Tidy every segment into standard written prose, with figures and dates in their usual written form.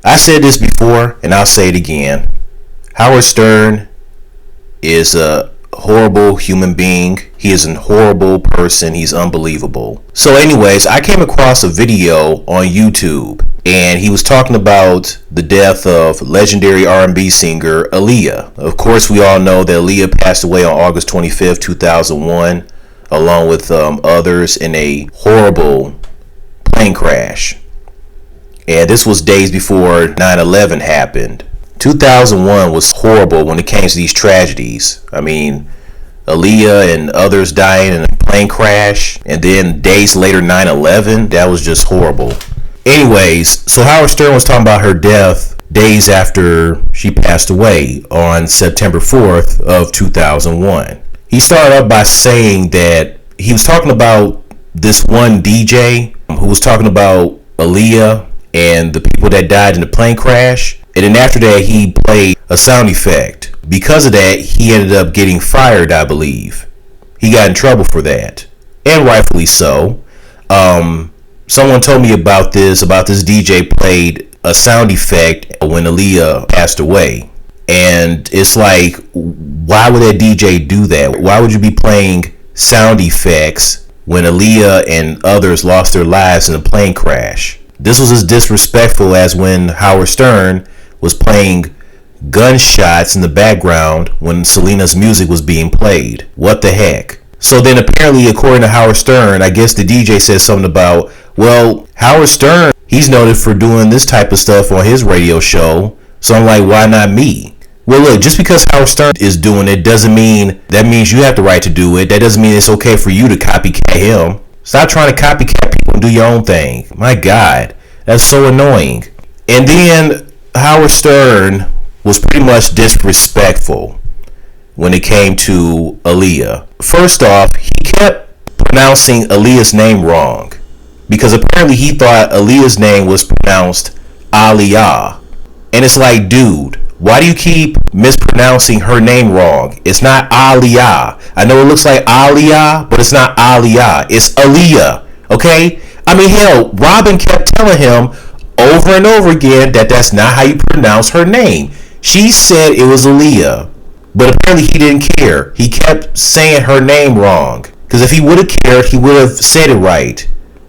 I said this before, and I'll say it again. Howard Stern is a horrible human being. He is a horrible person. He's unbelievable. So anyways, I came across a video on YouTube, and he was talking about the death of legendary R&B singer Aaliyah. Of course, we all know that Aaliyah passed away on August 25th, 2001, along with others in a horrible plane crash. And this was days before 9/11 happened. 2001 was horrible when it came to these tragedies. I mean, Aaliyah and others dying in a plane crash, and then days later 9/11, that was just horrible. Anyways, so Howard Stern was talking about her death days after she passed away on September 4th of 2001. He started up by saying that he was talking about this one DJ who was talking about Aaliyah and the people that died in the plane crash. And then after that, he played a sound effect. Because of that, he ended up getting fired, I believe. He got in trouble for that. And rightfully so. Someone told me about this DJ played a sound effect when Aaliyah passed away. And it's like, why would that DJ do that? Why would you be playing sound effects when Aaliyah and others lost their lives in a plane crash? This was as disrespectful as when Howard Stern was playing gunshots in the background when Selena's music was being played. What the heck? So then apparently, according to Howard Stern, I guess the DJ said something about, well, Howard Stern, he's noted for doing this type of stuff on his radio show. So I'm like, why not me? Well, look, just because Howard Stern is doing it doesn't mean that means you have the right to do it. That doesn't mean it's okay for you to copycat him. Stop trying to copycat people and do your own thing. My God, that's so annoying. And then Howard Stern was pretty much disrespectful when it came to Aaliyah. First off, he kept pronouncing Aaliyah's name wrong because apparently he thought Aaliyah's name was pronounced Aaliyah. And it's like, dude, why do you keep mispronouncing her name wrong? It's not Aaliyah. I know it looks like Aaliyah, but it's not Aaliyah. It's Aaliyah, okay? I mean, hell, Robin kept telling him over and over again that that's not how you pronounce her name. She said it was Aaliyah, but apparently he didn't care. He kept saying her name wrong. Because if he would have cared, he would have said it right.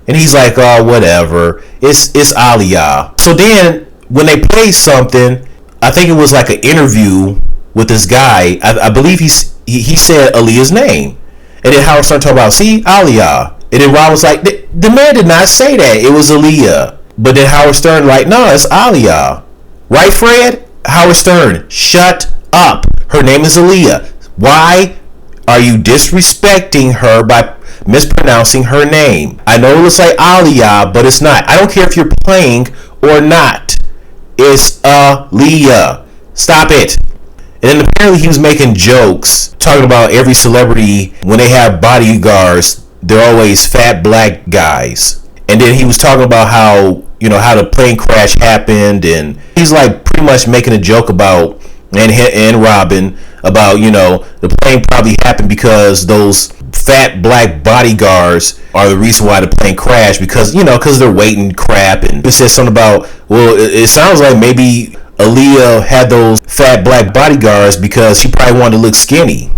And he's like, oh, whatever. It's Aaliyah. So then, when they played something, I think it was like an interview with this guy. I believe he said Aaliyah's name. And then Howard started talking about, see, Aaliyah. And then Rob was like, the man did not say that. It was Aaliyah. But then Howard Stern like, no, it's Aaliyah. Right, Fred? Howard Stern, shut up. Her name is Aaliyah. Why are you disrespecting her by mispronouncing her name? I know it looks like Aaliyah, but it's not. I don't care if you're playing or not. It's Aaliyah. Stop it. And then apparently he was making jokes talking about every celebrity, when they have bodyguards, they're always fat black guys. And then he was talking about how the plane crash happened, and he's like pretty much making a joke about and Robin about the plane probably happened because those fat black bodyguards are the reason why the plane crashed, because they're waiting crap. And he said something about, well, it sounds like maybe Aaliyah had those fat black bodyguards because she probably wanted to look skinny.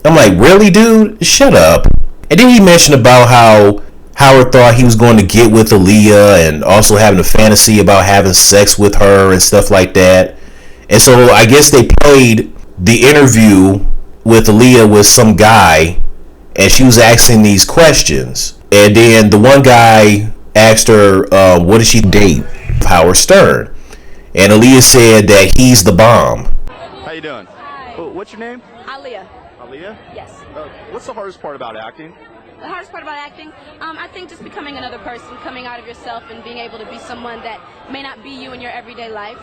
I'm like, really, dude? Shut up. And then he mentioned about how Howard thought he was going to get with Aaliyah and also having a fantasy about having sex with her and stuff like that. And so I guess they played the interview with Aaliyah with some guy, and she was asking these questions. And then the one guy asked her, what did she date? Howard Stern. And Aaliyah said that he's the bomb. How you doing? Hi. Oh, what's your name? Aaliyah. Aaliyah? Yes. What's the hardest part about acting? The hardest part about acting, I think just becoming another person, coming out of yourself and being able to be someone that may not be you in your everyday life,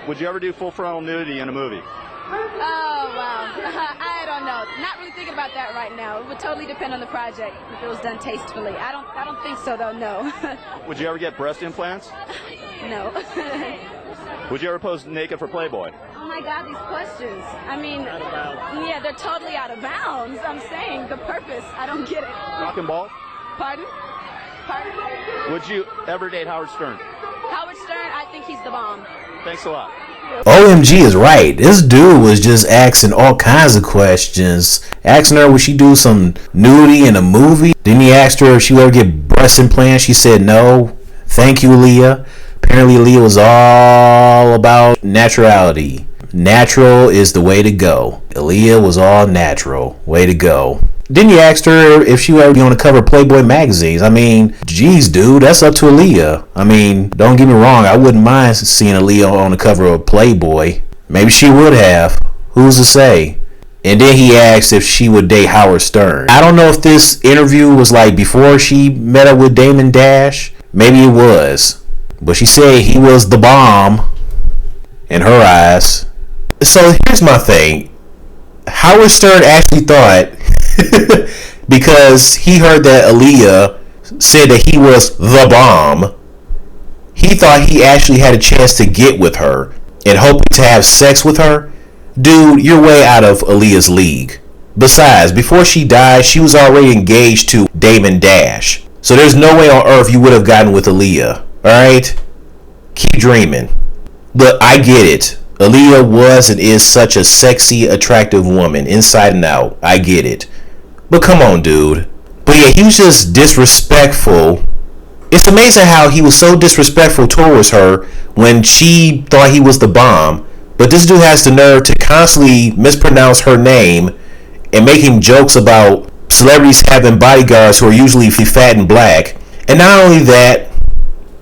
Would you ever do full frontal nudity in a movie? Oh, wow. I don't know. Not really thinking about that right now. It would totally depend on the project if it was done tastefully. I don't think so, though, no. Would you ever get breast implants? No. Would you ever pose naked for Playboy? Oh my God, these questions. I mean, yeah, they're totally out of bounds. I'm saying the purpose. I don't get it. Rock and ball? Pardon? Would you ever date Howard Stern? think he's the bomb. Thanks a lot. OMG is right. This dude was just asking all kinds of questions. Asking her would she do some nudity in a movie. Then he asked her if she would ever get breast implants. She said no. Thank you, Aaliyah. Apparently Aaliyah was all about naturality. Natural is the way to go. Aaliyah was all natural. Way to go. Then he asked her if she would ever be on the cover of Playboy magazines. I mean, geez, dude, that's up to Aaliyah. I mean, don't get me wrong, I wouldn't mind seeing Aaliyah on the cover of Playboy. Maybe she would have. Who's to say? And then he asked if she would date Howard Stern. I don't know if this interview was like before she met up with Damon Dash. Maybe it was. But she said he was the bomb in her eyes. So here's my thing. Howard Stern actually thought, because he heard that Aaliyah said that he was the bomb, he thought he actually had a chance to get with her and hoping to have sex with her. Dude, you're way out of Aaliyah's league. Besides, before she died, she was already engaged to Damon Dash. So there's no way on earth you would have gotten with Aaliyah. Alright? Keep dreaming. But I get it. Aaliyah was and is such a sexy, attractive woman, inside and out. I get it. But come on, dude. But yeah, he was just disrespectful. It's amazing how he was so disrespectful towards her when she thought he was the bomb. But this dude has the nerve to constantly mispronounce her name and making jokes about celebrities having bodyguards who are usually fat and black. And not only that,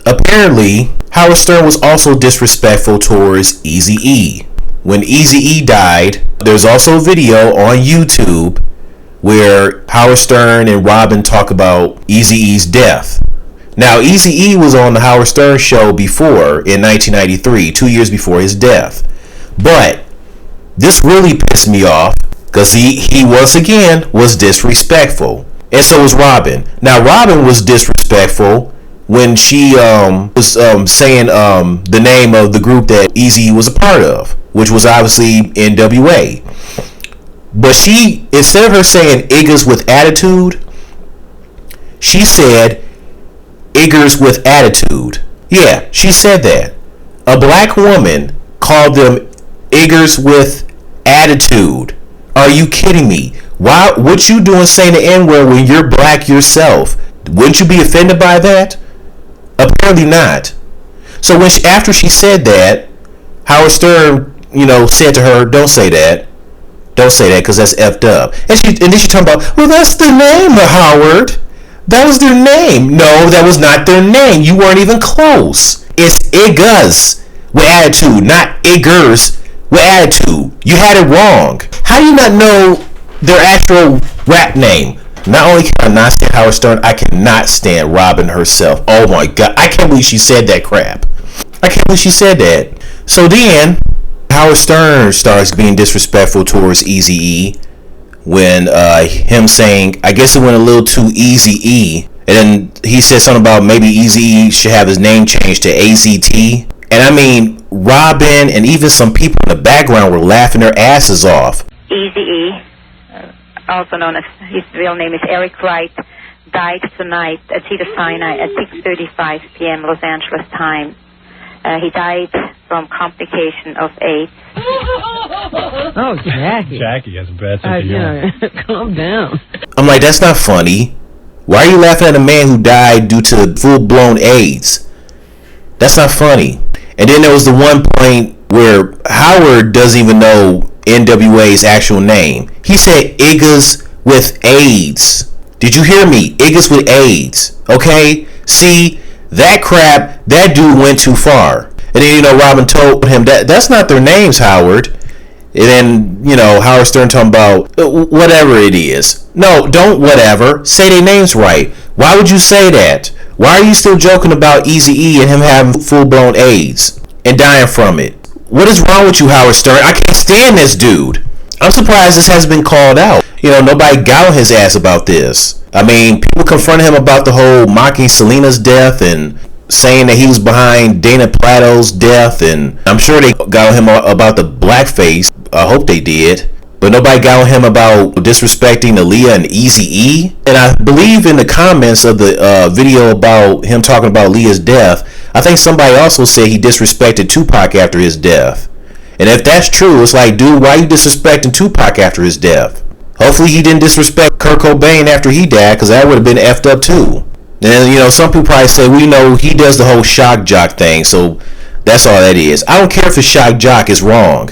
apparently Howard Stern was also disrespectful towards Eazy-E. When Eazy-E died, there's also a video on YouTube where Howard Stern and Robin talk about Eazy-E's death. Now, Eazy-E was on the Howard Stern show before, in 1993, 2 years before his death. But this really pissed me off because he once again was disrespectful. And so was Robin. Now, Robin was disrespectful when she was saying the name of the group that Eazy was a part of, which was obviously NWA. But she, instead of her saying Iggers with attitude, she said Iggers with attitude. Yeah, she said that. A black woman called them Iggers with attitude. Are you kidding me? Why? What you doing saying the N-word when you're black yourself? Wouldn't you be offended by that? Apparently not. So when after she said that, Howard Stern, said to her, "Don't say that. Don't say that because that's effed up." And then she talking about, "Well, that's their name, Howard. That was their name." No, that was not their name. You weren't even close. It's Iggers with attitude, not Iggers with attitude. You had it wrong. How do you not know their actual rap name? Not only can I not stand Howard Stern, I cannot stand Robin herself. Oh my God. I can't believe she said that crap. I can't believe she said that. So then, Howard Stern starts being disrespectful towards Eazy-E when him saying, I guess it went a little too Eazy-E. And then he said something about maybe Eazy-E should have his name changed to AZT. And I mean, Robin and even some people in the background were laughing their asses off. Eazy-E, also known as his real name is Eric Wright, died tonight at Cedars-Sinai at 6:35 p.m. Los Angeles time. He died from complication of AIDS. Oh, Jackie. Jackie has a bad sense of humor. Calm down. I'm like, that's not funny. Why are you laughing at a man who died due to full-blown AIDS? That's not funny. And then there was the one point where Howard doesn't even know NWA's actual name. He said Iggers with AIDS. Did you hear me? Iggers with AIDS. Okay? See, that crap, that dude went too far. And then, Robin told him that's not their names, Howard. And then, Howard Stern talking about whatever it is. No, don't whatever. Say their names right. Why would you say that? Why are you still joking about Eazy-E and him having full-blown AIDS and dying from it? What is wrong with you, Howard Stern? I can't stand this dude. I'm surprised this hasn't been called out. Nobody got on his ass about this. I mean, people confronted him about the whole mocking Selena's death and saying that he was behind Dana Plato's death, and I'm sure they got on him about the blackface. I hope they did. but nobody got on him about disrespecting Aaliyah and Eazy-E. And I believe in the comments of the video about him talking about Aaliyah's death, I think somebody also said he disrespected Tupac after his death. And if that's true, it's like, dude, why are you disrespecting Tupac after his death? Hopefully he didn't disrespect Kurt Cobain after he died, because that would have been effed up too. And, some people probably say, we know he does the whole shock jock thing, so that's all that is. I don't care if the shock jock is wrong.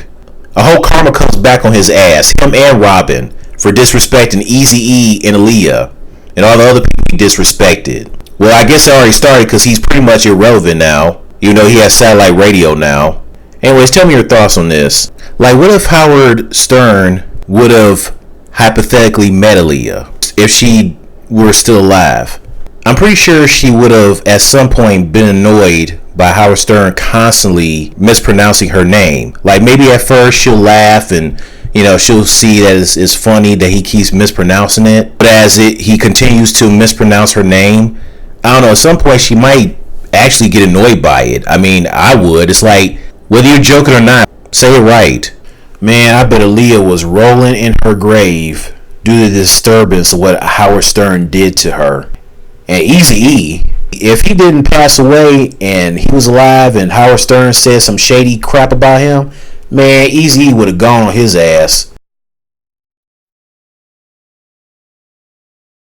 A whole karma comes back on his ass, him and Robin, for disrespecting Eazy-E and Aaliyah, and all the other people he disrespected. Well, I guess it already started because he's pretty much irrelevant now, even though he has satellite radio now. Anyways, tell me your thoughts on this. Like, what if Howard Stern would have hypothetically met Aaliyah if she were still alive? I'm pretty sure she would have at some point been annoyed by Howard Stern constantly mispronouncing her name. Like, maybe at first she'll laugh and she'll see that it's funny that he keeps mispronouncing it, but as he continues to mispronounce her name, I don't know, at some point she might actually get annoyed by it. I mean, I would. It's like, whether you're joking or not, say it right. Man, I bet Aaliyah was rolling in her grave due to the disturbance of what Howard Stern did to her. And Eazy-E, if he didn't pass away and he was alive and Howard Stern said some shady crap about him, man, Eazy-E would have gone on his ass.